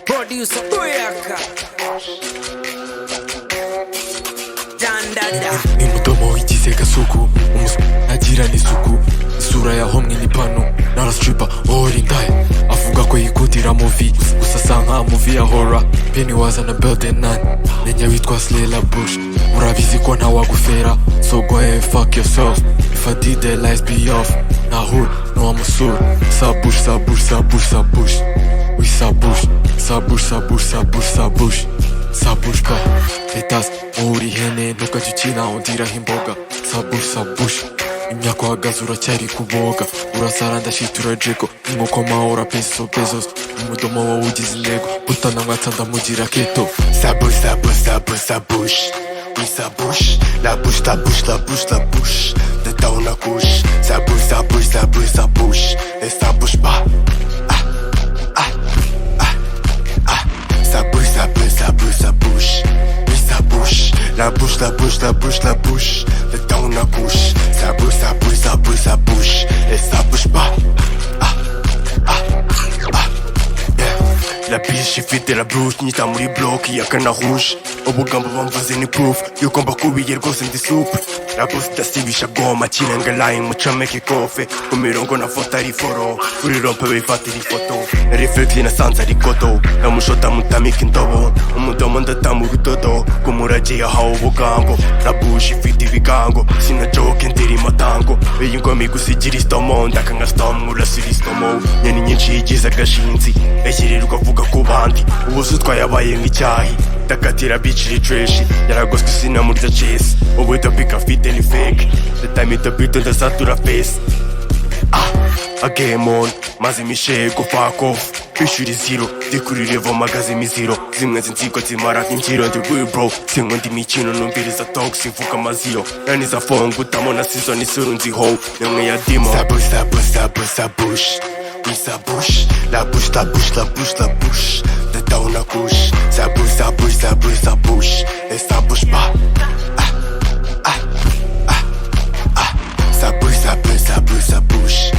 Producer Uyaka Dandada N'umudomo w'igize gasuku agira n'isuku isura yahomwe n'ipano n'arastripa ohora indaya avuga ko yikundira movie gusa asa nka movie ya horror Pennywise na Beldenan menya witwa Slela Bush urabizi ko ntawagufera so go ahead fuck yourself if I did the lights be off na hood no amusura sa bush sa bush sa bush sa bush oui sa bush sa bush sa bush sa bush sa bush sa bush pa etas uri hene ntukajya ukina undiraho imboga sa bush sa bush imyaka uhagaze uracyari kuboga urasara ndashitura jego inkoko mahora peso bezos umudomo wawe ugize intego utanamwatsa ndamugira keto sa bush sa bush sa bush sa bush oui sa bush la bouche la bouche la bouche la bouche de dans la couche sa bush sa bush sa bush sa bouche et ça bouge pas sa bouche sa bush sa bush sa bouche oui sa bouche la bouche la bouche la bouche la bouche de dans la couche sa bouche sa bouche sa bouche sa bouche et ça bouge pas La biche ifite la bouche nyita muri block yakana rouge ubugambo bamvuze ni proof yuko mbakubiye rwose ndi super la boss dasibisha goma kirenga line mucameke kofe ku mirongo na foto ari foro uri rompe bifatira ifoto reflex nasanze ari kodo namushota mutamika indobo umudomo ndatamu rudodo kumurage yahawe ubugambo la bouche ifite ibigango sina joke ndiri matango iyi ngoma igusigira istomo ndakanga storm urasira istomo nyeni nyinshi yigize agashinzi yashyirirwa avuga ku bandi ubuze twayabaye nk'icyahi ndakatira biciri trash yaragoswe sinamurya chase ubu topika afite ni fake the time itopito ndasatura face a game on maze imishego fuck off kwishura iziro ndikurira evo magaze imiziro zimwe zinzigo zimara nk'imbyiro ndi real bro singo ndi mikino numbiriza talk sivuga amaziro naniza fonga utamona season isuru nziho nemwe ya dimo sa bouche sa bouche sa bouche sa bouche oui sa bouche la bouche la bouche la bouche la bouche de dans la couche sa bouche sa bouche sa bouche sa bouche et ça bouge pas sa bouche sa bouche sa bouche sa bouche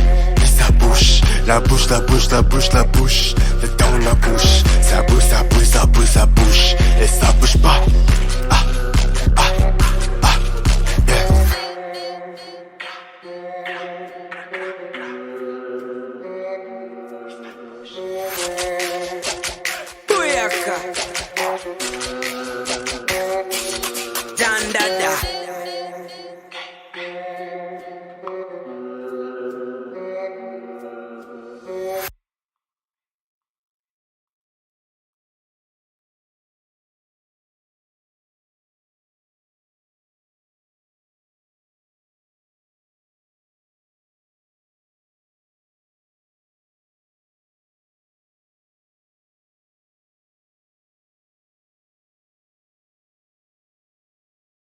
et sa bouche la bouche la bouche la bouche la bouche de dans la couche sa bouche sa bouche sa bouche sa bouche et ça bouge pas Uyaka